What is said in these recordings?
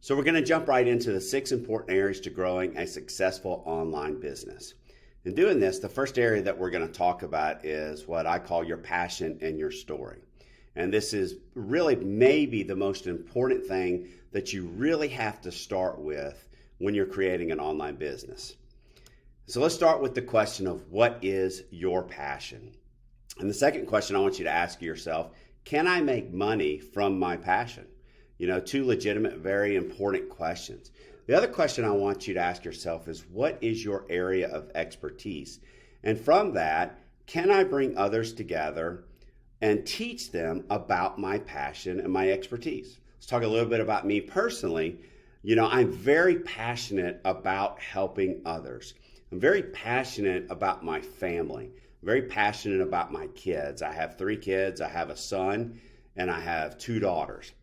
So we're going to jump right into the 6 important areas to growing a successful online business. In doing this, the first area that we're going to talk about is what I call your passion and your story. And this is really maybe the most important thing that you really have to start with when you're creating an online business. So let's start with the question of what is your passion? And the second question I want you to ask yourself, can I make money from my passion? Two legitimate, very important questions. The other question I want you to ask yourself is, what is your area of expertise? And from that, can I bring others together and teach them about my passion and my expertise? Let's talk a little bit about me personally. I'm very passionate about helping others. I'm very passionate about my family. I'm very passionate about my kids. I have 3 kids. I have a son and I have 2 daughters.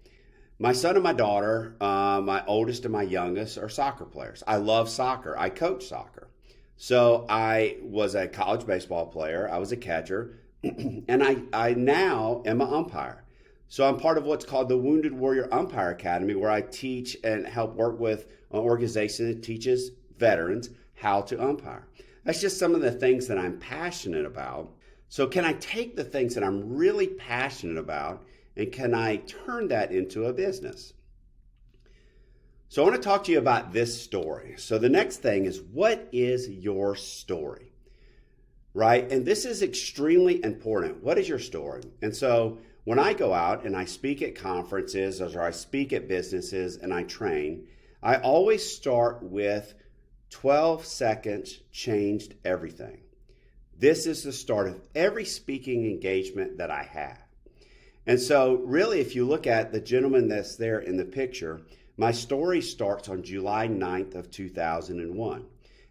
My son and my daughter, my oldest and my youngest, are soccer players. I love soccer. I coach soccer. So I was a college baseball player. I was a catcher. And I now am an umpire. So I'm part of what's called the Wounded Warrior Umpire Academy, where I teach and help work with an organization that teaches veterans how to umpire. That's just some of the things that I'm passionate about. So can I take the things that I'm really passionate about and can I turn that into a business? So I want to talk to you about this story. So the next thing is, what is your story? Right? And this is extremely important. What is your story? And so when I go out and I speak at conferences or I speak at businesses and I train, I always start with 12 seconds changed everything. This is the start of every speaking engagement that I have. And so really, if you look at the gentleman that's there in the picture, my story starts on July 9th of 2001.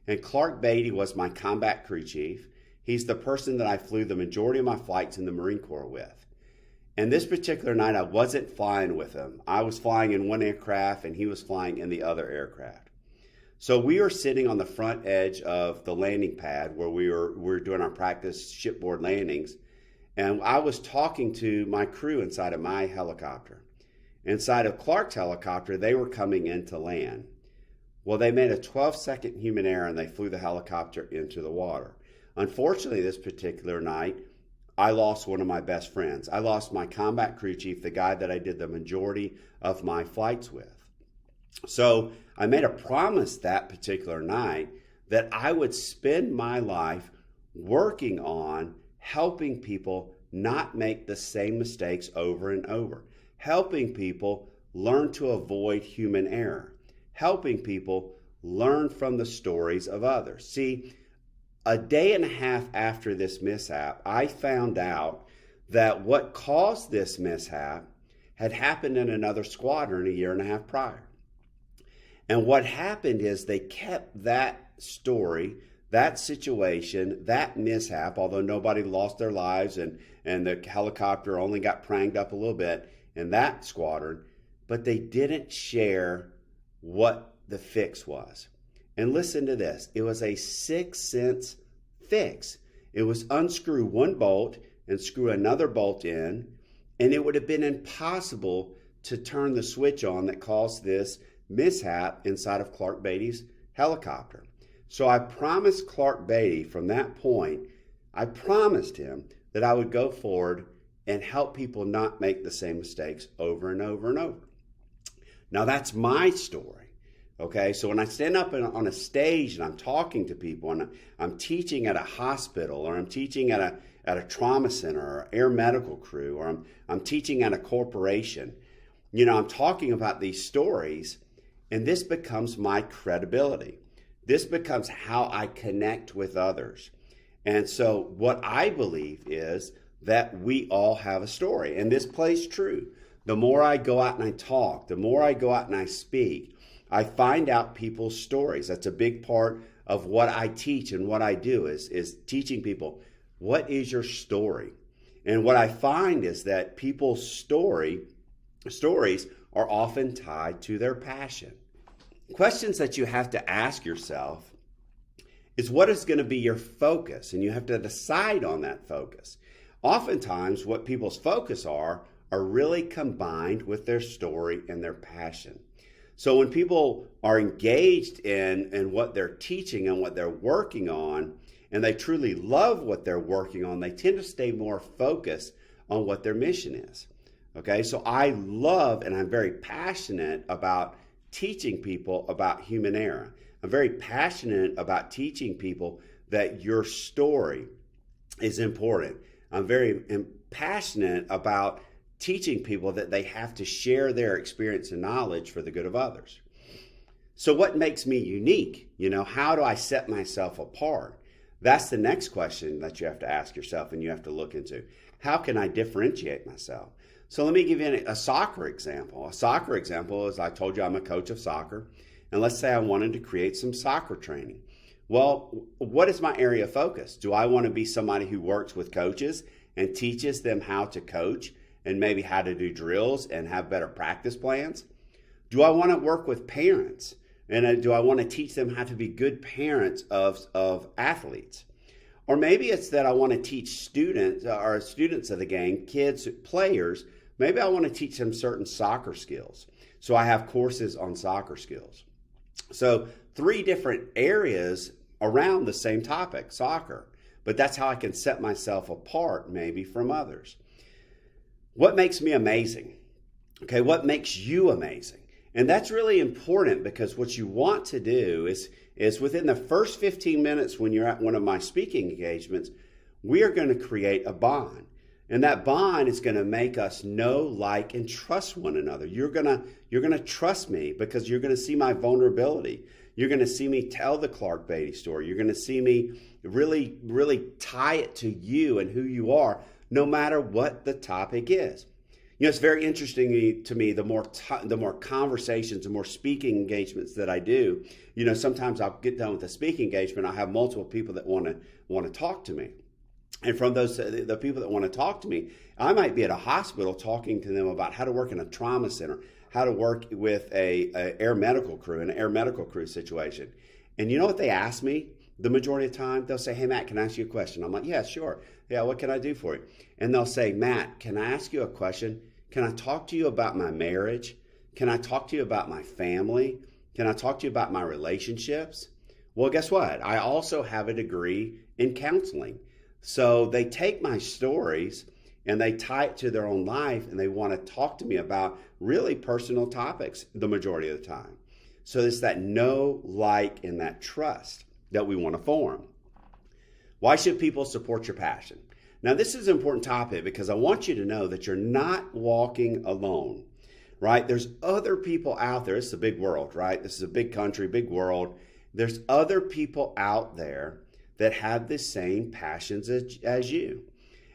And Clark Beatty was my combat crew chief. He's the person that I flew the majority of my flights in the Marine Corps with. And this particular night, I wasn't flying with him. I was flying in one aircraft and he was flying in the other aircraft. So we were sitting on the front edge of the landing pad where we were doing our practice shipboard landings. And I was talking to my crew inside of my helicopter. Inside of Clark's helicopter, they were coming in to land. Well, they made a 12-second human error and they flew the helicopter into the water. Unfortunately, this particular night, I lost one of my best friends. I lost my combat crew chief, the guy that I did the majority of my flights with. So I made a promise that particular night that I would spend my life working on helping people not make the same mistakes over and over, helping people learn to avoid human error, helping people learn from the stories of others. See, a day and a half after this mishap, I found out that what caused this mishap had happened in another squadron a year and a half prior. And what happened is they kept that story, that situation, that mishap, although nobody lost their lives and the helicopter only got pranged up a little bit in that squadron, but they didn't share what the fix was. And listen to this. It was a 6-cent fix. It was unscrew one bolt and screw another bolt in, and it would have been impossible to turn the switch on that caused this mishap inside of Clark Beatty's helicopter. So I promised Clark Beatty from that point, I promised him that I would go forward and help people not make the same mistakes over and over and over. Now that's my story. Okay, so when I stand up on a stage and I'm talking to people and I'm teaching at a hospital or I'm teaching at a trauma center or air medical crew or I'm teaching at a corporation, I'm talking about these stories and this becomes my credibility. This becomes how I connect with others. And so what I believe is that we all have a story, and this plays true. The more I go out and I talk, the more I go out and I speak, I find out people's stories. That's a big part of what I teach and what I do is teaching people, what is your story? And what I find is that people's stories are often tied to their passion. Questions that you have to ask yourself is, what is going to be your focus? And you have to decide on that focus. Oftentimes, what people's focus are really combined with their story and their passion. So when people are engaged in what they're teaching and what they're working on, and they truly love what they're working on, they tend to stay more focused on what their mission is. Okay, so I love and I'm very passionate about teaching people about human error. I'm very passionate about teaching people that your story is important. I'm very passionate about teaching people that they have to share their experience and knowledge for the good of others. So what makes me unique? How do I set myself apart? That's the next question that you have to ask yourself and you have to look into. How can I differentiate myself? So let me give you a soccer example. A soccer example is, I told you I'm a coach of soccer. And let's say I wanted to create some soccer training. Well, what is my area of focus? Do I want to be somebody who works with coaches and teaches them how to coach and maybe how to do drills and have better practice plans? Do I want to work with parents? And do I want to teach them how to be good parents of athletes? Or maybe it's that I want to teach students of the game, kids, players. Maybe I want to teach them certain soccer skills. So I have courses on soccer skills. So 3 different areas around the same topic, soccer. But that's how I can set myself apart maybe from others. What makes me amazing? Okay, what makes you amazing? And that's really important, because what you want to do is within the first 15 minutes when you're at one of my speaking engagements, we are going to create a bond. And that bond is going to make us know, like, and trust one another. You're going to trust me because you're going to see my vulnerability. You're going to see me tell the Clark Beatty story. You're going to see me really, really tie it to you and who you are, no matter what the topic is. It's very interesting to me, the more conversations, the more speaking engagements that I do. Sometimes I'll get done with a speaking engagement. I have multiple people that want to talk to me. And from those, the people that want to talk to me, I might be at a hospital talking to them about how to work in a trauma center, how to work with an air medical crew situation. And you know what they ask me the majority of the time? They'll say, "Hey, Matt, can I ask you a question?" I'm like, "Yeah, sure. Yeah, what can I do for you?" And they'll say, "Matt, can I ask you a question? Can I talk to you about my marriage? Can I talk to you about my family? Can I talk to you about my relationships?" Well, guess what? I also have a degree in counseling. So they take my stories and they tie it to their own life, and they want to talk to me about really personal topics the majority of the time. So it's that know, like, and that trust that we want to form. Why should people support your passion? Now, this is an important topic because I want you to know that you're not walking alone, right? There's other people out there. It's a big world, right? This is a big country, big world. There's other people out there that have the same passions as you.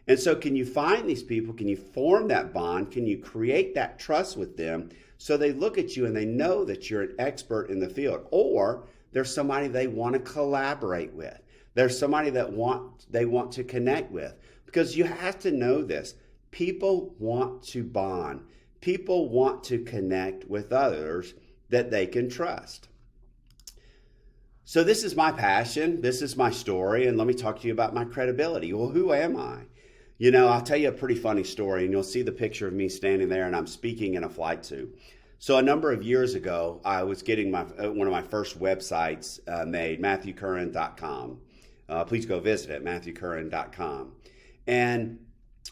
And so can you find these people? Can you form that bond? Can you create that trust with them so they look at you and they know that you're an expert in the field? Or there's somebody they want to collaborate with. There's somebody that they want to connect with. Because you have to know this. People want to bond. People want to connect with others that they can trust. So this is my passion. This is my story. And let me talk to you about my credibility. Well, who am I? I'll tell you a pretty funny story, and you'll see the picture of me standing there and I'm speaking in a flight suit. So a number of years ago, I was getting one of my first websites made, MatthewCurran.com. Please go visit it, MatthewCurran.com. And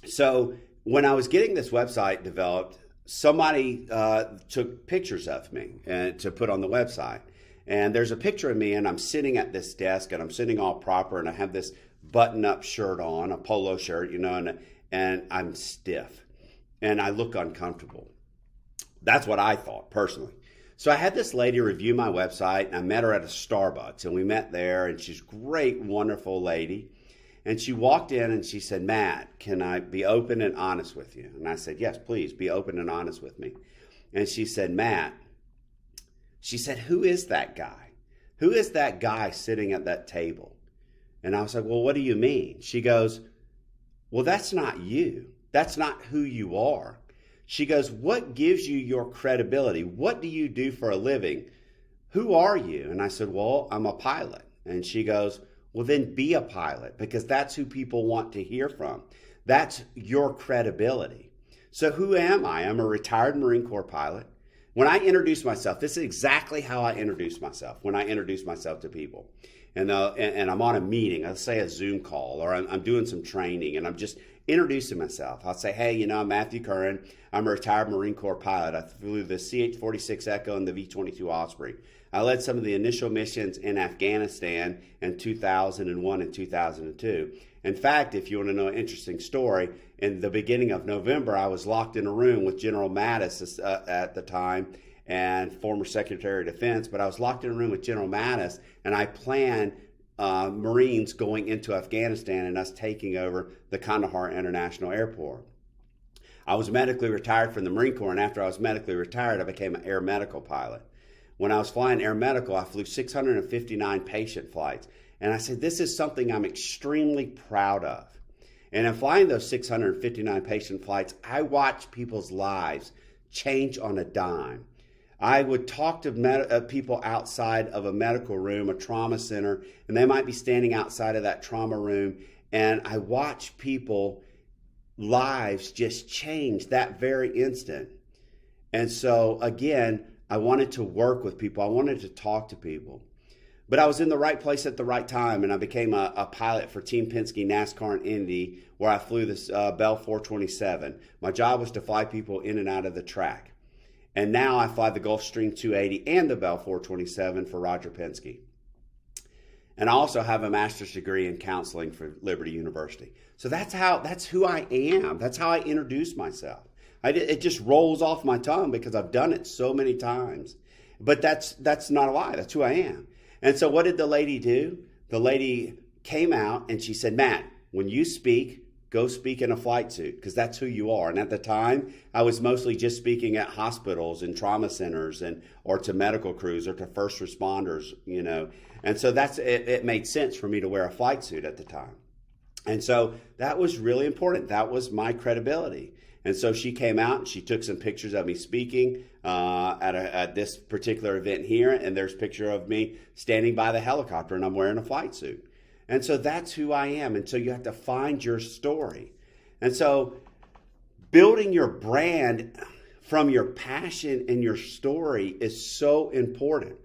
so when I was getting this website developed, somebody took pictures of me to put on the website. And there's a picture of me, and I'm sitting at this desk, and I'm sitting all proper, and I have this button-up shirt on, a polo shirt, and I'm stiff, and I look uncomfortable. That's what I thought, personally. So I had this lady review my website, and I met her at a Starbucks, and we met there, and she's a great, wonderful lady. And she walked in, and she said, "Matt, can I be open and honest with you?" And I said, "Yes, please, be open and honest with me." And she said, "Matt," she said, "who is that guy? Who is that guy sitting at that table?" And I was like, "Well, what do you mean?" She goes, "Well, that's not you. That's not who you are." She goes, "What gives you your credibility? What do you do for a living? Who are you?" And I said, "Well, I'm a pilot." And she goes, "Well, then be a pilot, because that's who people want to hear from. That's your credibility." So who am I? I'm a retired Marine Corps pilot. When I introduce myself, this is exactly how I introduce myself when I introduce myself to people. And I'm on a meeting, let's say a Zoom call, or I'm doing some training, and I'm just introducing myself. I'll say, hey, I'm Matthew Curran. I'm a retired Marine Corps pilot. I flew the CH-46 Echo and the V-22 Osprey. I led some of the initial missions in Afghanistan in 2001 and 2002. In fact, if you want to know an interesting story, in the beginning of November, I was locked in a room with General Mattis at the time and former Secretary of Defense, but I was locked in a room with General Mattis, and I planned Marines going into Afghanistan and us taking over the Kandahar International Airport. I was medically retired from the Marine Corps, and after I was medically retired, I became an air medical pilot. When I was flying air medical, I flew 659 patient flights, and I said, this is something I'm extremely proud of. And in flying those 659 patient flights, I watched people's lives change on a dime. I would talk to people outside of a medical room, a trauma center, and they might be standing outside of that trauma room, and I watched people lives just change that very instant. And so again, I wanted to work with people. I wanted to talk to people. But I was in the right place at the right time, and I became a pilot for Team Penske NASCAR and Indy, where I flew this Bell 427. My job was to fly people in and out of the track. And now I fly the Gulfstream 280 and the Bell 427 for Roger Penske. And I also have a master's degree in counseling for Liberty University. So that's who I am. That's how I introduce myself. It just rolls off my tongue because I've done it so many times. But that's not a lie. That's who I am. And so what did the lady do? The lady came out and she said, Matt, when you speak, go speak in a flight suit, because that's who you are. And at the time, I was mostly just speaking at hospitals and trauma centers or to medical crews or to first responders, And so it made sense for me to wear a flight suit at the time. And so that was really important. That was my credibility. And so she came out and she took some pictures of me speaking at this particular event here. And there's a picture of me standing by the helicopter and I'm wearing a flight suit. And so that's who I am. And so you have to find your story. And so building your brand from your passion and your story is so important.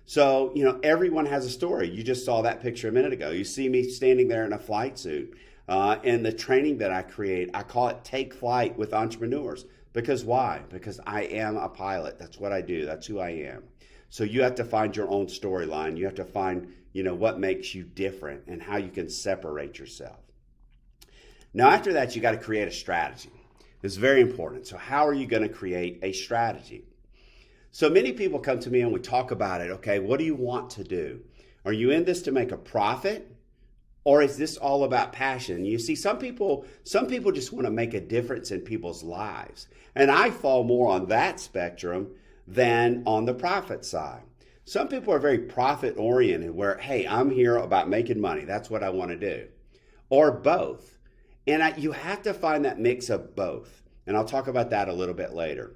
So, everyone has a story. You just saw that picture a minute ago. You see me standing there in a flight suit. And the training that I create, I call it Take Flight with Entrepreneurs. Because why? Because I am a pilot. That's what I do. That's who I am. So you have to find your own storyline. You have to find, what makes you different and how you can separate yourself. Now, after that, you got to create a strategy. It's very important. So how are you going to create a strategy? So many people come to me and we talk about it. Okay, what do you want to do? Are you in this to make a profit? Or is this all about passion? You see, some people just want to make a difference in people's lives. And I fall more on that spectrum than on the profit side. Some people are very profit oriented where, hey, I'm here about making money. That's what I want to do. Or both. And you have to find that mix of both. And I'll talk about that a little bit later.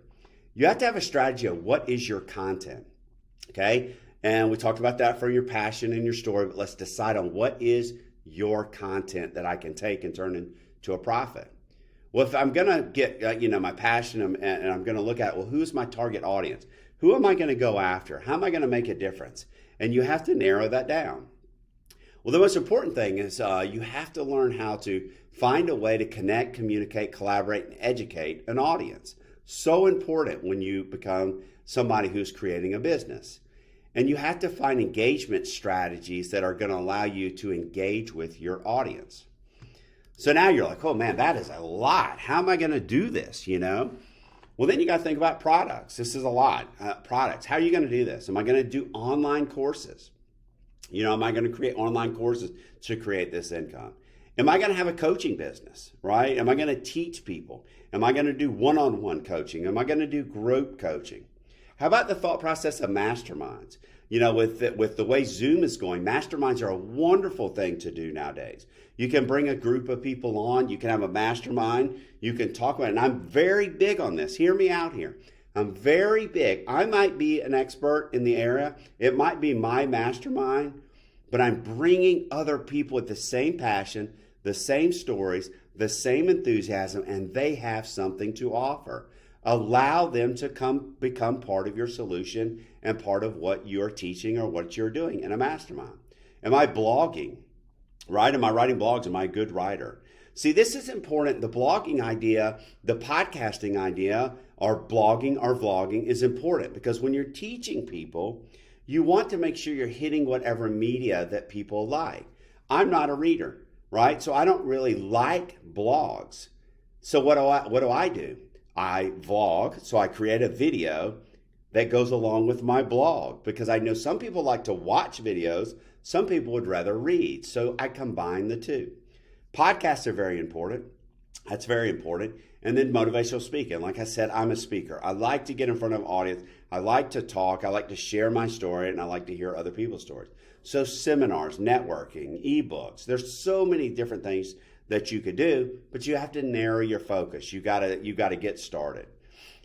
You have to have a strategy of what is your content. Okay? And we talked about that for your passion and your story, but let's decide on what is your content that I can take and turn into a profit. Well, if I'm going to get, my passion and I'm going to look at, well, who's my target audience? Who am I going to go after? How am I going to make a difference? And you have to narrow that down. Well, the most important thing is you have to learn how to find a way to connect, communicate, collaborate, and educate an audience. So important when you become somebody who's creating a business. And you have to find engagement strategies that are going to allow you to engage with your audience. So now you're like, oh man, that is a lot. How am I going to do this, Well, then you got to think about products. This is a lot. Products. How are you going to do this? Am I going to do online courses? Am I going to create online courses to create this income? Am I going to have a coaching business, right? Am I going to teach people? Am I going to do one-on-one coaching? Am I going to do group coaching? How about the thought process of masterminds? With the way Zoom is going, masterminds are a wonderful thing to do nowadays. You can bring a group of people on. You can have a mastermind. You can talk about it. And I'm very big on this. Hear me out here. I'm very big. I might be an expert in the area. It might be my mastermind, but I'm bringing other people with the same passion, the same stories, the same enthusiasm, and they have something to offer. Allow them to become part of your solution and part of what you're teaching or what you're doing in a mastermind. Am I blogging? Right? Am I writing blogs? Am I a good writer? See, this is important. The blogging idea, the podcasting idea, or blogging or vlogging is important because when you're teaching people, you want to make sure you're hitting whatever media that people like. I'm not a reader, right? So I don't really like blogs. So what do I do? I vlog, so I create a video that goes along with my blog because I know some people like to watch videos, some people would rather read. So I combine the two. Podcasts are very important. That's very important. And then motivational speaking. Like I said, I'm a speaker. I like to get in front of an audience. I like to talk. I like to share my story, and I like to hear other people's stories. So seminars, networking, ebooks. There's so many different things that you could do, but you have to narrow your focus. You gotta get started.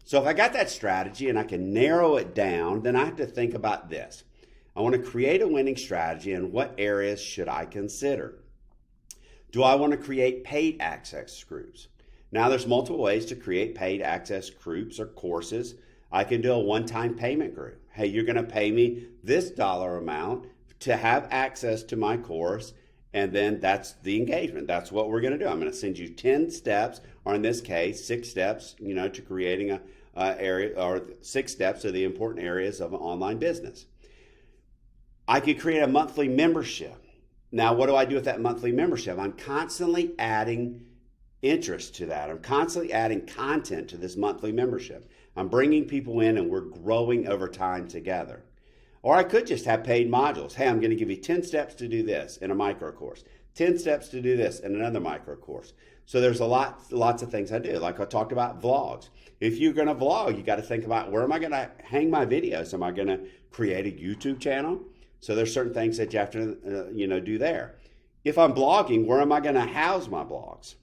So if I got that strategy and I can narrow it down, then I have to think about this. I want to create a winning strategy, and what areas should I consider? Do I want to create paid access groups? Now there's multiple ways to create paid access groups or courses. I can do a one-time payment group. Hey, you're going to pay me this dollar amount to have access to my course, and then that's the engagement. That's what we're going to do. I'm going to send you 10 steps, or in this case, 6 steps, to creating a area, or 6 steps of the important areas of an online business. I could create a monthly membership. Now, what do I do with that monthly membership? I'm constantly adding interest to that. I'm constantly adding content to this monthly membership. I'm bringing people in and we're growing over time together. Or I could just have paid modules. Hey, I'm going to give you 10 steps to do this in a micro course, 10 steps to do this in another micro course. So there's lots of things I do. Like I talked about vlogs. If you're going to vlog, you got to think about, where am I going to hang my videos? Am I going to create a YouTube channel? So there's certain things that you have to, do there. If I'm blogging, where am I going to house my blogs?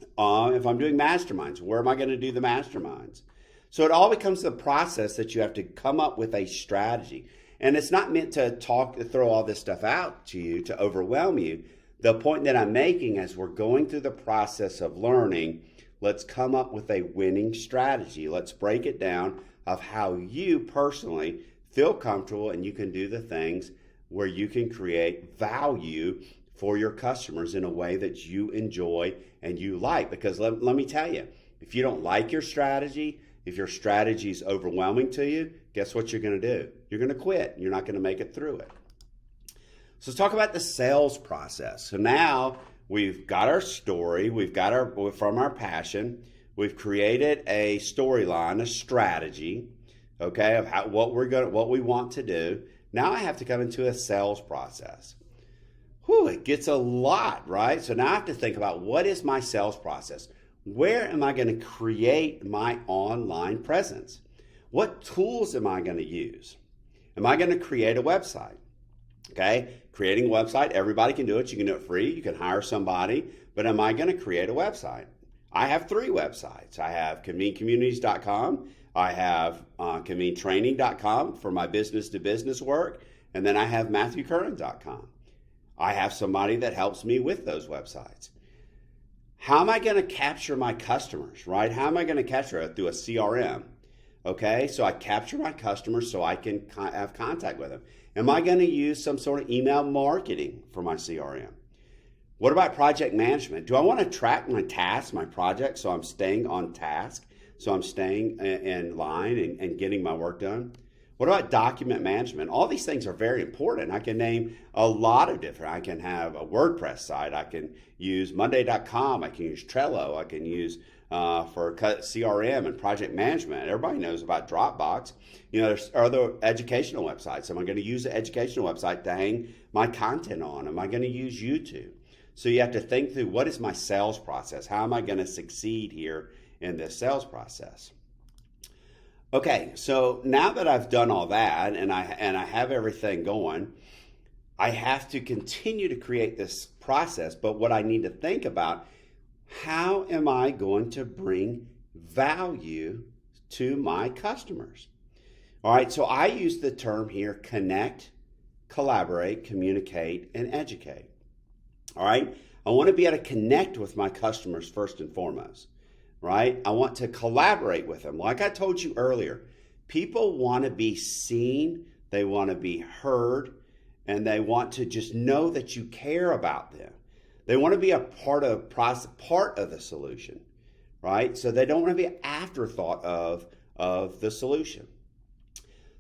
If I'm doing masterminds, where am I going to do the masterminds? So it all becomes the process that you have to come up with a strategy. And it's not meant to throw all this stuff out to you to overwhelm you. The point that I'm making as we're going through the process of learning, let's come up with a winning strategy. Let's break it down of how you personally feel comfortable and you can do the things where you can create value for your customers in a way that you enjoy and you like. Because let me tell you, if you don't like your strategy, if your strategy is overwhelming to you, guess what you're going to do? You're going to quit. You're not going to make it through it. So let's talk about the sales process. So now we've got our story, we've got from our passion, we've created a storyline, a strategy, okay, of what we want to do. Now I have to come into a sales process. It gets a lot, right? So now I have to think about, what is my sales process? Where am I going to create my online presence? What tools am I going to use? Am I going to create a website? Okay, creating a website, everybody can do it. You can do it free. You can hire somebody. But am I going to create a website? I have 3 websites. I have convenecommunities.com. I have convenetraining.com for my business-to-business work. And then I have matthewcurran.com. I have somebody that helps me with those websites. How am I going to capture my customers, right? How am I going to capture it? Through a CRM. Okay, so I capture my customers so I can have contact with them. Am I going to use some sort of email marketing for my CRM? What about project management? Do I want to track my tasks, my projects, so I'm staying on task, so I'm staying in line and getting my work done? What about document management? All these things are very important. I can name a lot of different. I can have a WordPress site. I can use Monday.com. I can use Trello. I can use for CRM and project management. Everybody knows about Dropbox. There's other educational websites. Am I going to use the educational website to hang my content on? Am I going to use YouTube? So you have to think through, what is my sales process? How am I going to succeed here in this sales process? Okay, so now that I've done all that and I have everything going, I have to continue to create this process. But what I need to think about, how am I going to bring value to my customers? All right, so I use the term here: connect, collaborate, communicate, and educate. All right, I want to be able to connect with my customers first and foremost. right? I want to collaborate with them. Like I told you earlier, people want to be seen, they want to be heard, and they want to just know that you care about them. They want to be a part of the solution, right? So they don't want to be an afterthought of the solution.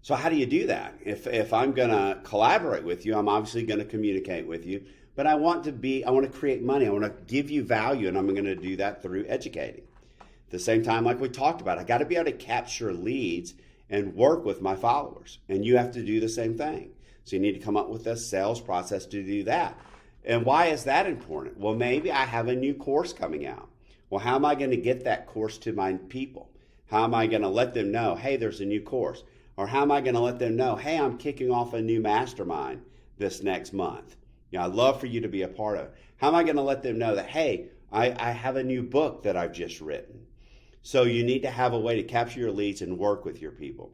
So how do you do that? If I'm going to collaborate with you, I'm obviously going to communicate with you, but I want to create money. I want to give you value, and I'm going to do that through educating. At the same time, like we talked about, I got to be able to capture leads and work with my followers, and you have to do the same thing. So you need to come up with a sales process to do that. And why is that important? Well, maybe I have a new course coming out. Well, how am I going to get that course to my people? How am I going to let them know, hey, there's a new course? Or how am I going to let them know, hey, I'm kicking off a new mastermind this next month? I'd love for you to be a part of it. How am I going to let them know that, hey, I have a new book that I've just written? So you need to have a way to capture your leads and work with your people.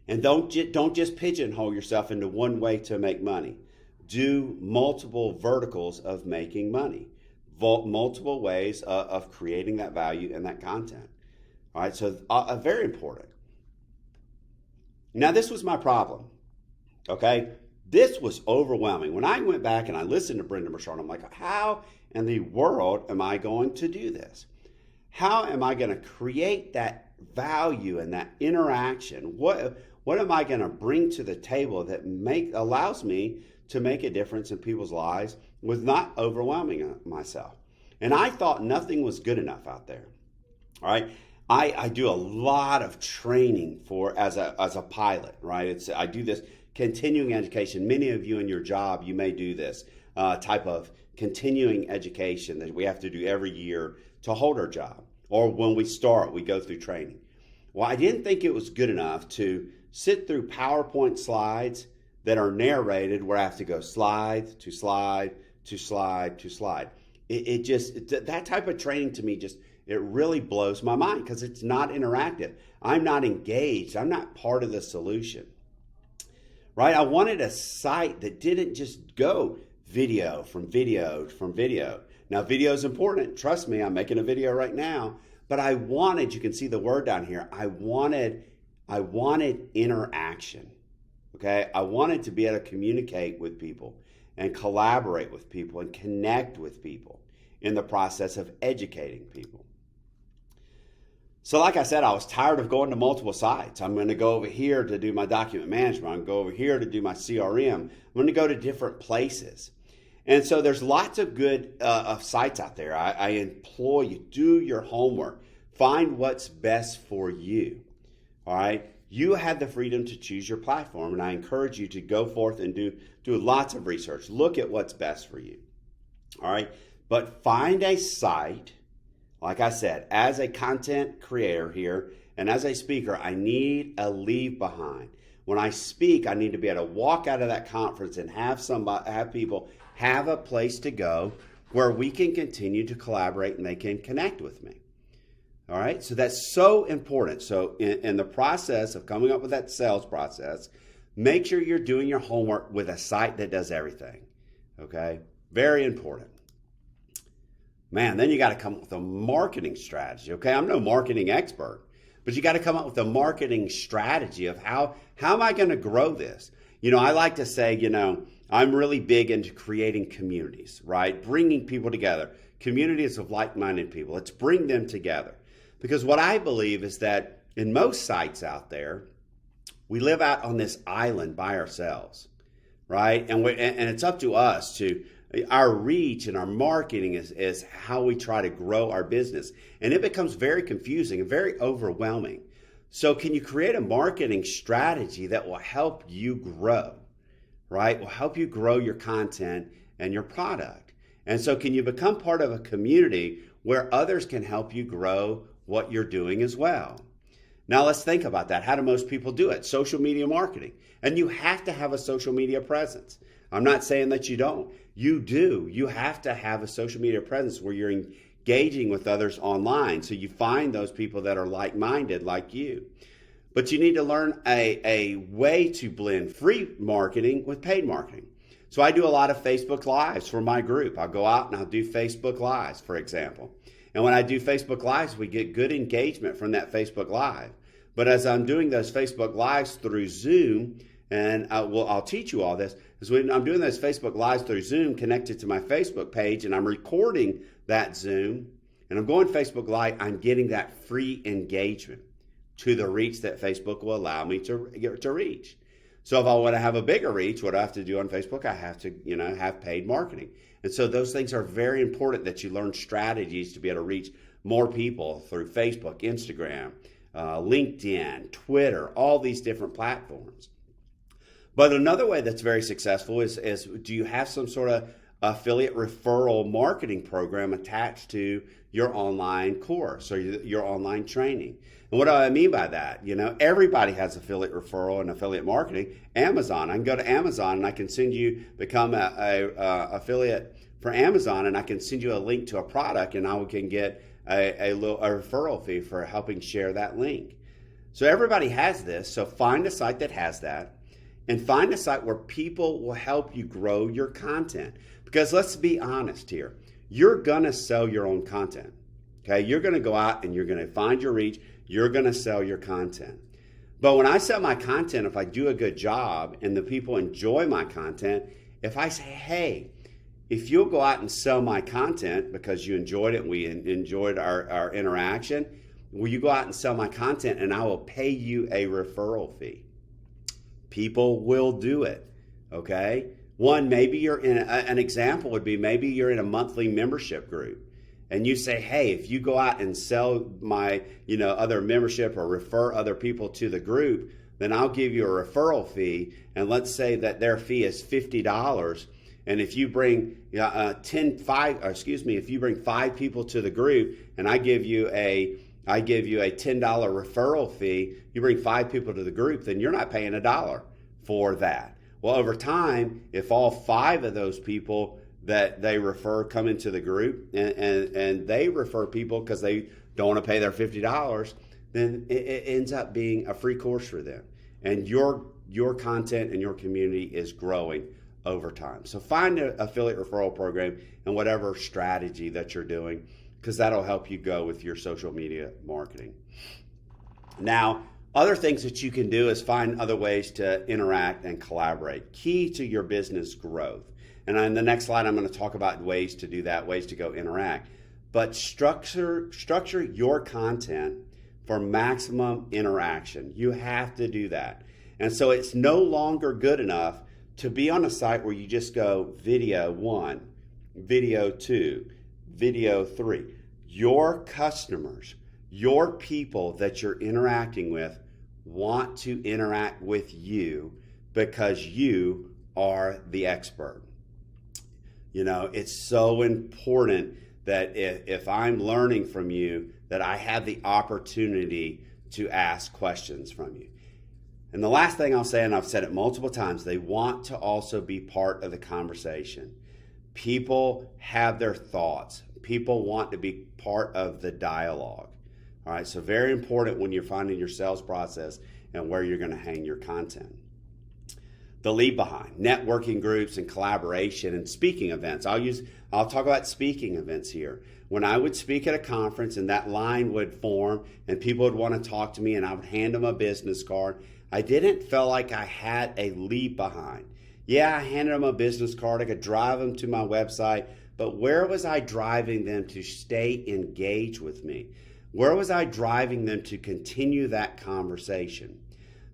And don't just pigeonhole yourself into one way to make money. Do multiple verticals of making money, multiple ways of creating that value and that content. All right, so very important. Now, this was my problem, okay? This was overwhelming. When I went back and I listened to Brendon Burchard, I'm like, how in the world am I going to do this? How am I going to create that value and that interaction? What am I going to bring to the table that allows me to make a difference in people's lives with not overwhelming myself? And I thought nothing was good enough out there. All right. I do a lot of training as a pilot, right? I do this continuing education. Many of you in your job, you may do this type of continuing education that we have to do every year to hold our job. Or when we start, we go through training. Well, I didn't think it was good enough to sit through PowerPoint slides that are narrated where I have to go slide to slide to slide to slide. That type of training to me it really blows my mind because it's not interactive. I'm not engaged. I'm not part of the solution, right? I wanted a site that didn't just go video from video from video. Now, video is important. Trust me, I'm making a video right now, but you can see the word down here. I wanted interaction, okay? I wanted to be able to communicate with people and collaborate with people and connect with people in the process of educating people. So like I said, I was tired of going to multiple sites. I'm going to go over here to do my document management. I'm going to go over here to do my CRM. I'm going to go to different places. And so there's lots of good sites out there. I implore you, do your homework. Find what's best for you. All right? You have the freedom to choose your platform, and I encourage you to go forth and do lots of research. Look at what's best for you. All right? But find a site. Like I said, as a content creator here and as a speaker, I need a leave behind. When I speak, I need to be able to walk out of that conference and have people have a place to go where we can continue to collaborate and they can connect with me. All right, so that's so important. So in the process of coming up with that sales process, make sure you're doing your homework with a site that does everything. Okay, very important. Man, then you got to come up with a marketing strategy. Okay, I'm no marketing expert, but you got to come up with a marketing strategy of how am I going to grow this? I like to say, I'm really big into creating communities, right? Bringing people together, communities of like-minded people. Let's bring them together. Because what I believe is that in most sites out there, we live out on this island by ourselves, right? And it's up to us our reach and our marketing is how we try to grow our business. And it becomes very confusing and very overwhelming. So can you create a marketing strategy that will help you grow, right? Will help you grow your content and your product. And so can you become part of a community where others can help you grow what you're doing as well? Now let's think about that. How do most people do it? Social media marketing. And you have to have a social media presence. I'm not saying that you don't. You do. You have to have a social media presence where you're engaging with others online. So you find those people that are like-minded like you. But you need to learn a way to blend free marketing with paid marketing. So I do a lot of Facebook Lives for my group. I'll go out and I'll do Facebook Lives, for example. And when I do Facebook Lives, we get good engagement from that Facebook Live. But as I'm doing those Facebook Lives through Zoom, and I'll teach you all this, is when I'm doing those Facebook Lives through Zoom connected to my Facebook page, and I'm recording that Zoom, and I'm going Facebook Live, I'm getting that free engagement to the reach that Facebook will allow me to reach. So if I want to have a bigger reach, what do I have to do on Facebook? I have to, have paid marketing. And so those things are very important, that you learn strategies to be able to reach more people through Facebook, Instagram, LinkedIn, Twitter, all these different platforms. But another way that's very successful is do you have some sort of affiliate referral marketing program attached to your online course or your online training? And what do I mean by that? Everybody has affiliate referral and affiliate marketing. Amazon, I can go to Amazon and I can send you, become a affiliate for Amazon, and I can send you a link to a product, and I can get a referral fee for helping share that link. So everybody has this. So find a site that has that, and find a site where people will help you grow your content. Because let's be honest here, you're gonna sell your own content. Okay, you're gonna go out and you're gonna find your reach. You're going to sell your content. But when I sell my content, if I do a good job and the people enjoy my content, if I say, hey, if you'll go out and sell my content because you enjoyed it and we enjoyed our interaction, will you go out and sell my content and I will pay you a referral fee? People will do it, okay? One, maybe you're in an example would be maybe you're in a monthly membership group. And you say, hey, if you go out and sell my, other membership or refer other people to the group, then I'll give you a referral fee. And let's say that their fee is $50. And if you bring if you bring 5 people to the group, and I give you a $10 referral fee, you bring 5 people to the group, then you're not paying $1 for that. Well, over time, if all 5 of those people that they refer come into the group and they refer people because they don't want to pay their $50, then it ends up being a free course for them. And your content and your community is growing over time. So find an affiliate referral program and whatever strategy that you're doing, because that'll help you go with your social media marketing. Now, other things that you can do is find other ways to interact and collaborate. Key to your business growth. And in the next slide, I'm going to talk about ways to do that, ways to go interact. But structure your content for maximum interaction. You have to do that. And so it's no longer good enough to be on a site where you just go video 1, video 2, video 3. Your customers, your people that you're interacting with want to interact with you because you are the expert. It's so important that if I'm learning from you, that I have the opportunity to ask questions from you. And the last thing I'll say, and I've said it multiple times, they want to also be part of the conversation. People have their thoughts. People want to be part of the dialogue. All right, so very important when you're finding your sales process and where you're going to hang your content. The leave behind, networking groups and collaboration and speaking events. I'll talk about speaking events here. When I would speak at a conference and that line would form and people would want to talk to me and I would hand them a business card, I didn't feel like I had a leave behind. Yeah, I handed them a business card. I could drive them to my website, but where was I driving them to stay engaged with me? Where was I driving them to continue that conversation?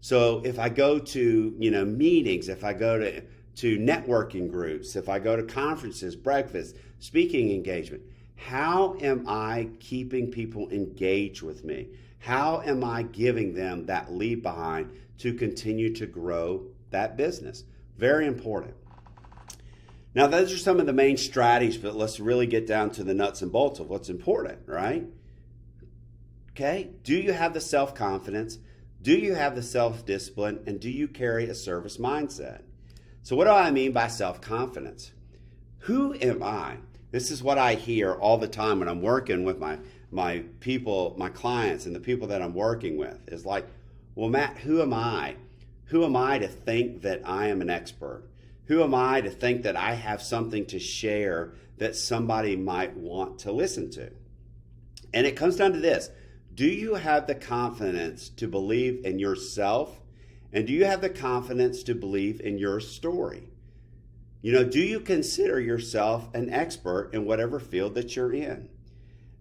So if I go to, meetings, if I go to networking groups, if I go to conferences, breakfast, speaking engagement, how am I keeping people engaged with me? How am I giving them that leave behind to continue to grow that business? Very important. Now, those are some of the main strategies, but let's really get down to the nuts and bolts of what's important, right? Okay, do you have the self-confidence? Do you have the self-discipline? And do you carry a service mindset? So what do I mean by self-confidence? Who am I? This is what I hear all the time when I'm working with my people, my clients, and the people that I'm working with. Is like, well, Matt, who am I? Who am I to think that I am an expert? Who am I to think that I have something to share that somebody might want to listen to? And it comes down to this. Do you have the confidence to believe in yourself? And do you have the confidence to believe in your story? Do you consider yourself an expert in whatever field that you're in?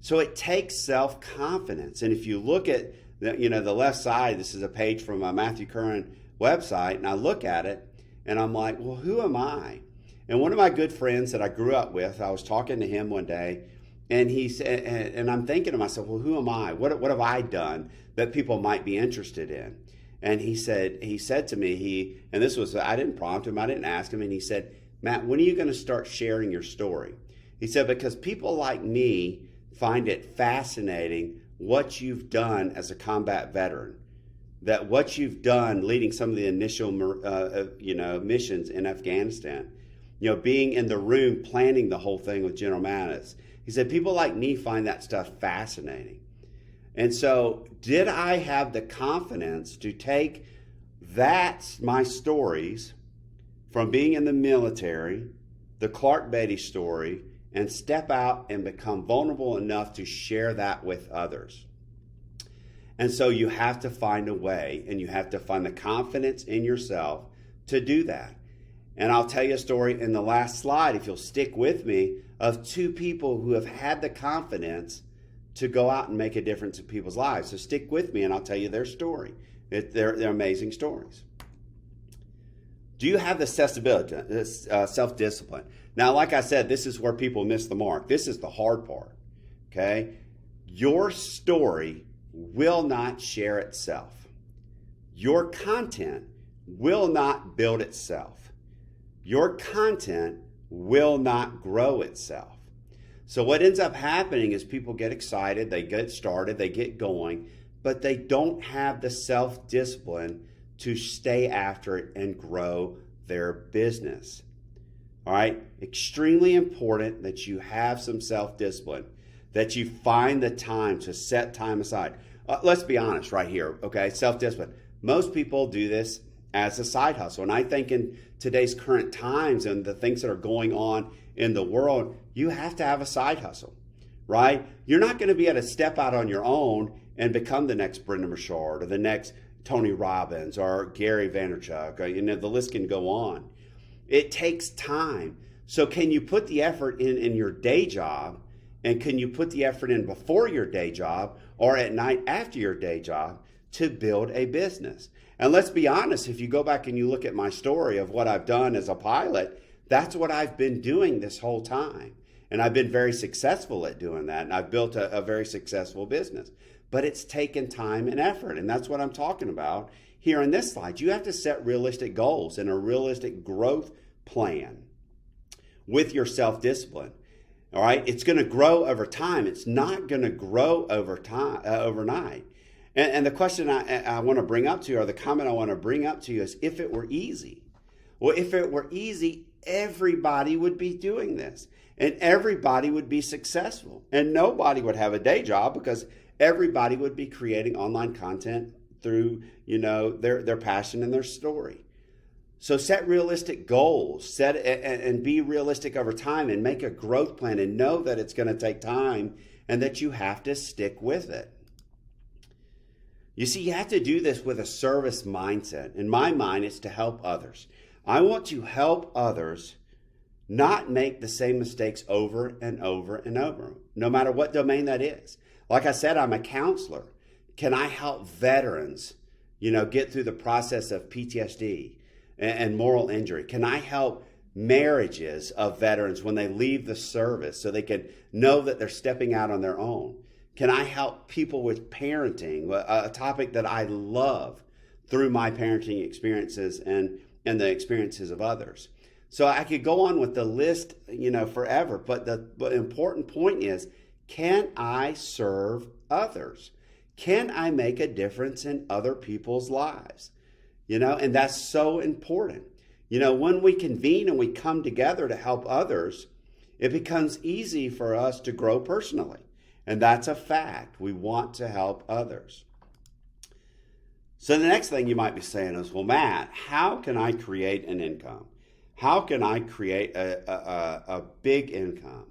So it takes self-confidence. And if you look at the left side, this is a page from a Matthew Curran website, and I look at it and I'm like, well, who am I? And one of my good friends that I grew up with, I was talking to him one day, and he said, and I'm thinking to myself, well, who am I? What have I done that people might be interested in? And he said to me, and this was, I didn't prompt him, I didn't ask him, and he said, Matt, when are you going to start sharing your story? He said, because people like me find it fascinating what you've done as a combat veteran, that what you've done leading some of the initial missions in Afghanistan, being in the room planning the whole thing with General Mattis. He said, people like me find that stuff fascinating. And so did I have the confidence to take my stories from being in the military, the Clark Beatty story, and step out and become vulnerable enough to share that with others? And so you have to find a way, and you have to find the confidence in yourself to do that. And I'll tell you a story in the last slide, if you'll stick with me, of two people who have had the confidence to go out and make a difference in people's lives. So stick with me and I'll tell you their story. They're amazing stories. Do you have the self-discipline? Now, like I said, this is where people miss the mark. This is the hard part, okay? Your story will not share itself. Your content will not build itself. Your content will not grow itself. So what ends up happening is people get excited, they get started, they get going, but they don't have the self-discipline to stay after it and grow their business. All right? Extremely important that you have some self-discipline, that you find the time to set time aside. Let's be honest right here, okay? Self-discipline. Most people do this as a side hustle. And I think in today's current times and the things that are going on in the world, you have to have a side hustle, right? You're not going to be able to step out on your own and become the next Brendon Burchard or the next Tony Robbins or Gary Vaynerchuk. The list can go on. It takes time. So can you put the effort in your day job, and can you put the effort in before your day job or at night after your day job to build a business? And let's be honest, if you go back and you look at my story of what I've done as a pilot, that's what I've been doing this whole time. And I've been very successful at doing that. And I've built a very successful business. But it's taken time and effort. And that's what I'm talking about here in this slide. You have to set realistic goals and a realistic growth plan with your self-discipline. All right? It's going to grow over time. It's not going to grow overnight. And the question I want to bring up to you, or the comment I want to bring up to you, is if it were easy. Well, if it were easy, everybody would be doing this. And everybody would be successful. And nobody would have a day job because everybody would be creating online content through, their passion and their story. So set realistic goals, and be realistic over time, and make a growth plan, and know that it's going to take time and that you have to stick with it. You see, you have to do this with a service mindset. In my mind, it's to help others. I want to help others not make the same mistakes over and over and over, no matter what domain that is. Like I said, I'm a counselor. Can I help veterans, get through the process of PTSD and moral injury? Can I help marriages of veterans when they leave the service so they can know that they're stepping out on their own? Can I help people with parenting, a topic that I love through my parenting experiences and the experiences of others? So I could go on with the list, forever. But the important point is, can I serve others? Can I make a difference in other people's lives? And that's so important. When we convene and we come together to help others, it becomes easy for us to grow personally. And that's a fact. We want to help others. So the next thing you might be saying is, well, Matt, how can I create an income? How can I create a big income?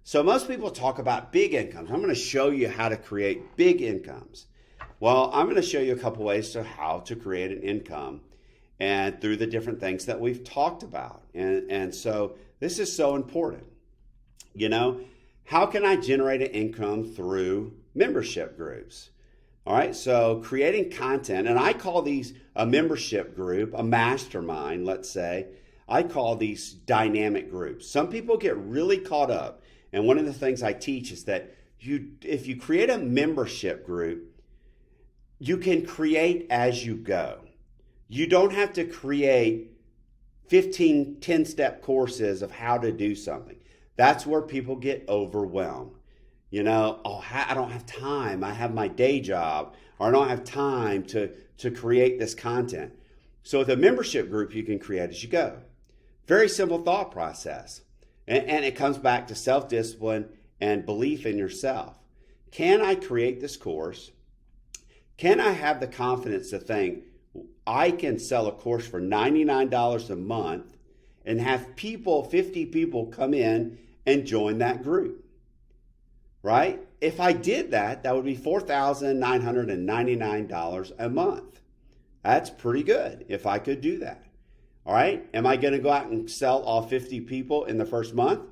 So most people talk about big incomes. I'm going to show you how to create big incomes. Well, I'm going to show you a couple ways to how to create an income and through the different things that we've talked about. And so this is so important. How can I generate an income through membership groups? All right, so creating content, and I call these a membership group, a mastermind, let's say. I call these dynamic groups. Some people get really caught up, and one of the things I teach is that if you create a membership group, you can create as you go. You don't have to create 15 10-step courses of how to do something. That's where people get overwhelmed. I don't have time. I have my day job, or I don't have time to create this content. So with a membership group, you can create as you go. Very simple thought process. And it comes back to self-discipline and belief in yourself. Can I create this course? Can I have the confidence to think I can sell a course for $99 a month and have 50 people come in and join that group? Right? If I did that, that would be $4,999 a month. That's pretty good if I could do that. All right? Am I going to go out and sell all 50 people in the first month?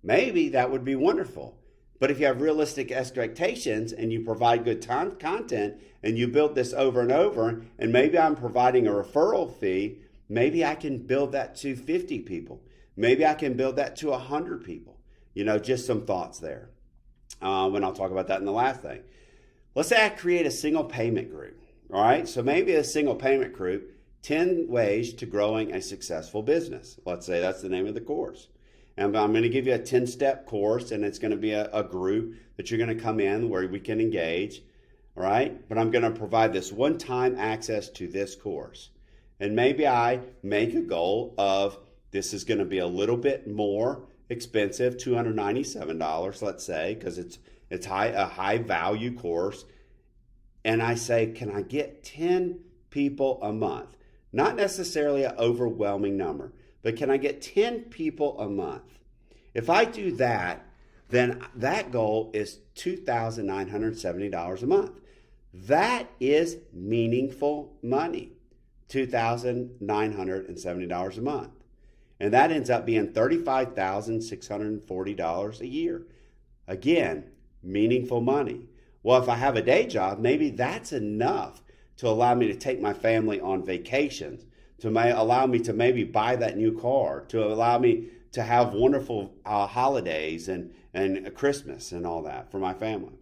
Maybe that would be wonderful. But if you have realistic expectations and you provide good content and you build this over and over, and maybe I'm providing a referral fee, maybe I can build that to 50 people. Maybe I can build that to 100 people. Just some thoughts there. When I'll talk about that in the last thing. Let's say I create a single payment group. All right, so maybe a single payment group, 10 ways to growing a successful business. Let's say that's the name of the course. And I'm going to give you a 10-step course, and it's going to be a group that you're going to come in where we can engage. All right, but I'm going to provide this one-time access to this course. And maybe I make a goal of this is going to be a little bit more expensive, $297, let's say, because it's a high value course. And I say, can I get 10 people a month? Not necessarily an overwhelming number, but can I get 10 people a month? If I do that, then that goal is $2,970 a month. That is meaningful money, $2,970 a month. And that ends up being $35,640 a year. Again, meaningful money. Well, if I have a day job, maybe that's enough to allow me to take my family on vacations, to allow me to maybe buy that new car, to allow me to have wonderful holidays and Christmas and all that for my family.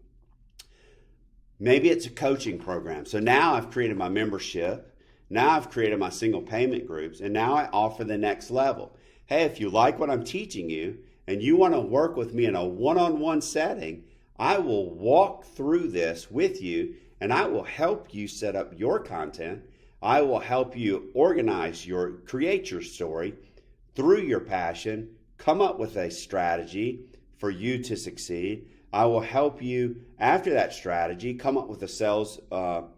Maybe it's a coaching program. So now I've created my membership. Now I've created my single payment groups, and now I offer the next level. Hey, if you like what I'm teaching you and you want to work with me in a one-on-one setting, I will walk through this with you, and I will help you set up your content. I will help you create your story through your passion, come up with a strategy for you to succeed. I will help you, after that strategy, come up with a sales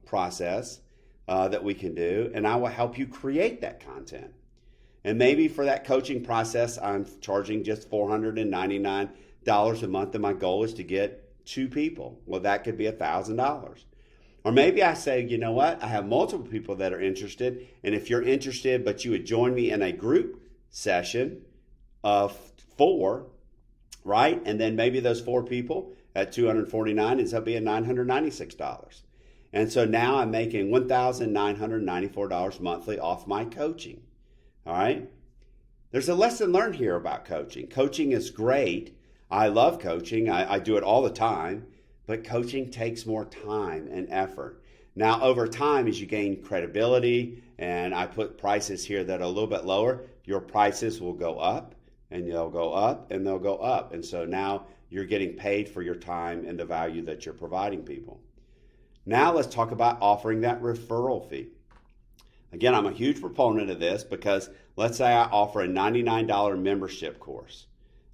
process that we can do, and I will help you create that content. And maybe for that coaching process, I'm charging just $499 a month, and my goal is to get 2 people. Well, that could be $1,000. Or maybe I say, you know what, I have multiple people that are interested, and if you're interested, but you would join me in a group session of 4, right? And then maybe those 4 people at $249 ends up being $996. And so now I'm making $1,994 monthly off my coaching. All right. There's a lesson learned here about coaching. Coaching is great. I love coaching. I do it all the time, but coaching takes more time and effort. Now, over time, as you gain credibility, and I put prices here that are a little bit lower, your prices will go up, and they'll go up, and they'll go up. And so now you're getting paid for your time and the value that you're providing people. Now let's talk about offering that referral fee. Again, I'm a huge proponent of this because let's say I offer a $99 membership course,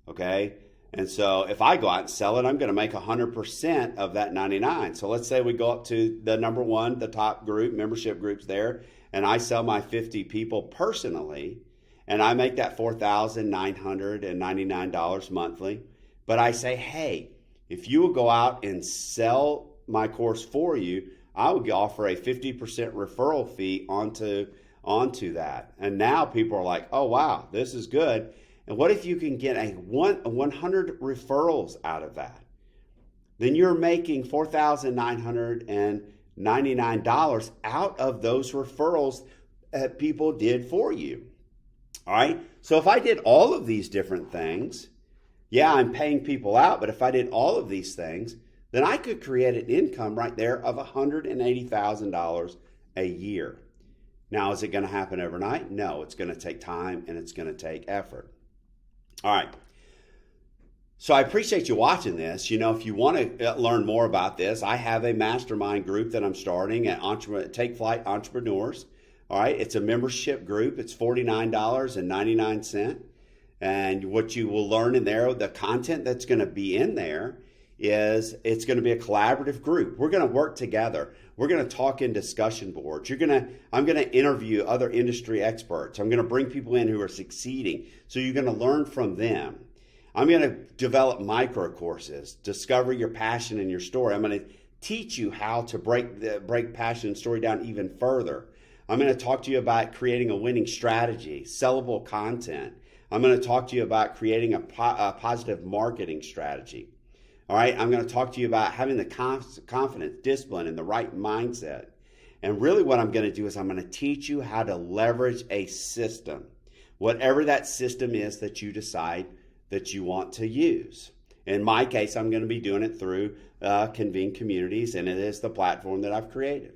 okay? And so if I go out and sell it, I'm going to make 100% of that 99. So let's say we go up to the number 1, the top group, membership groups there, and I sell my 50 people personally, and I make that $4,999 monthly. But I say, hey, if you will go out and sell my course for you, I would offer a 50% referral fee onto that. And now people are like, oh, wow, this is good. And what if you can get a 100 referrals out of that? Then you're making $4,999 out of those referrals that people did for you. All right. So if I did all of these different things, yeah, I'm paying people out, but if I did all of these things, then I could create an income right there of $180,000 a year. Now, is it going to happen overnight? No, it's going to take time and it's going to take effort. All right. So I appreciate you watching this. You know, if you want to learn more about this, I have a mastermind group that I'm starting at Take Flight Entrepreneurs. All right. It's a membership group. It's $49.99. And what you will learn in there, the content that's going to be in there is it's going to be a collaborative group. We're going to work together. We're going to talk in discussion boards. I'm going to interview other industry experts. I'm going to bring people in who are succeeding. So you're going to learn from them. I'm going to develop micro courses, discover your passion and your story. I'm going to teach you how to break passion and story down even further. I'm going to talk to you about creating a winning strategy, sellable content. I'm going to talk to you about creating a positive marketing strategy. All right, I'm going to talk to you about having the confidence, discipline, and the right mindset. And really what I'm going to do is I'm going to teach you how to leverage a system, whatever that system is that you decide that you want to use. In my case, I'm going to be doing it through Convene Communities, and it is the platform that I've created.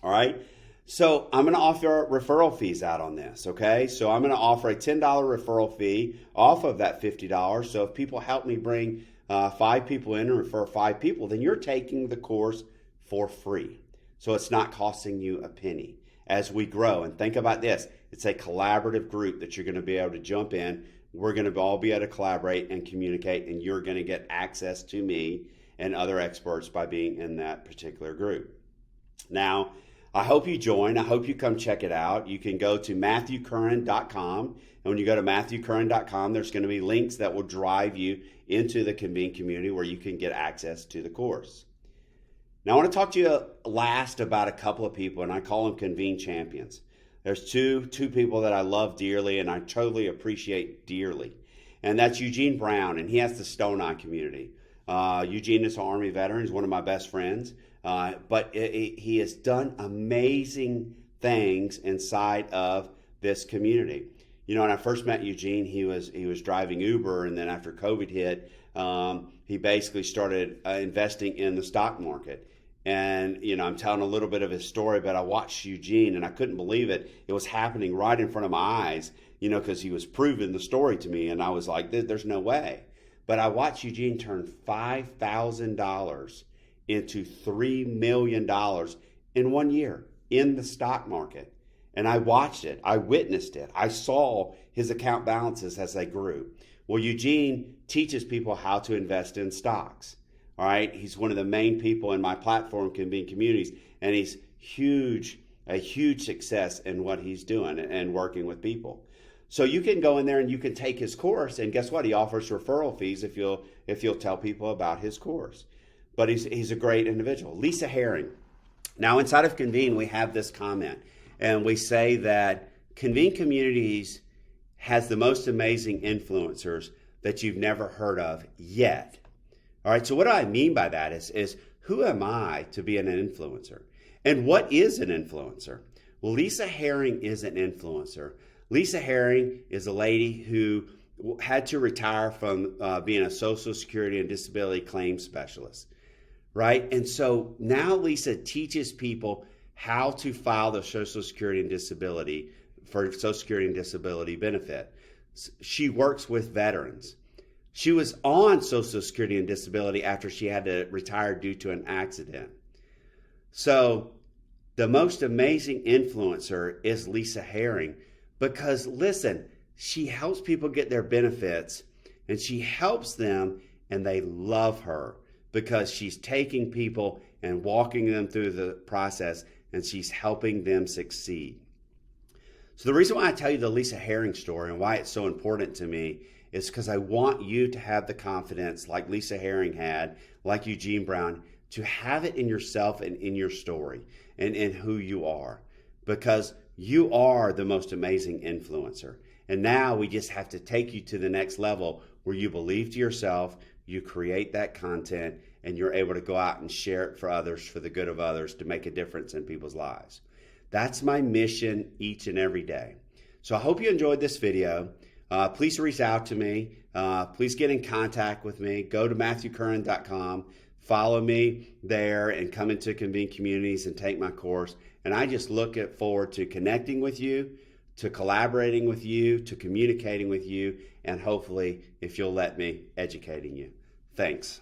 All right. So I'm going to offer referral fees out on this, okay? So I'm going to offer a $10 referral fee off of that $50. So if people help me bring 5 people in and refer 5 people, then you're taking the course for free. So it's not costing you a penny as we grow. And think about this. It's a collaborative group that you're going to be able to jump in. We're going to all be able to collaborate and communicate, and you're going to get access to me and other experts by being in that particular group. Now, I hope you join. I hope you come check it out. You can go to MatthewCurran.com. And when you go to MatthewCurran.com, there's going to be links that will drive you into the Convene community where you can get access to the course. Now, I want to talk to you last about a couple of people, and I call them Convene champions. There's two people that I love dearly and I totally appreciate dearly. And that's Eugene Brown, and he has the Stone Eye community. Eugene is an Army veteran. He's one of my best friends. But he has done amazing things inside of this community. You know, when I first met Eugene, he was driving Uber, and then after COVID hit, he basically started investing in the stock market. And, you know, I'm telling a little bit of his story, but I watched Eugene and I couldn't believe it. It was happening right in front of my eyes, you know, because he was proving the story to me. And I was like, there's no way. But I watched Eugene turn $5,000 into $3 million in 1 year in the stock market. And I watched it. I witnessed it. I saw his account balances as they grew. Well, Eugene teaches people how to invest in stocks. All right. He's one of the main people in my platform, Convene Communities, and he's a huge success in what he's doing and working with people. So you can go in there and you can take his course, and guess what? He offers referral fees if you'll tell people about his course. But he's a great individual. Lisa Herring. Now, inside of Convene, we have this comment, and we say that Convene Communities has the most amazing influencers that you've never heard of yet. All right, so what do I mean by that is who am I to be an influencer? And what is an influencer? Well, Lisa Herring is an influencer. Lisa Herring is a lady who had to retire from being a Social Security and Disability Claims Specialist, right? And so now Lisa teaches people how to file their Social Security and Disability for Social Security and Disability benefit. She works with veterans. She was on Social Security and Disability after she had to retire due to an accident. So the most amazing influencer is Lisa Herring because, listen, she helps people get their benefits and she helps them and they love her because she's taking people and walking them through the process and she's helping them succeed. So the reason why I tell you the Lisa Herring story and why it's so important to me is because I want you to have the confidence like Lisa Herring had, like Eugene Brown, to have it in yourself and in your story and in who you are, because you are the most amazing influencer. And now we just have to take you to the next level where you believe to yourself, you create that content, and you're able to go out and share it for others, for the good of others, to make a difference in people's lives. That's my mission each and every day. So I hope you enjoyed this video. Please reach out to me. Please get in contact with me. Go to MatthewCurran.com. Follow me there and come into Convene Communities and take my course. And I just look forward to connecting with you, to collaborating with you, to communicating with you, and hopefully, if you'll let me, educating you. Thanks.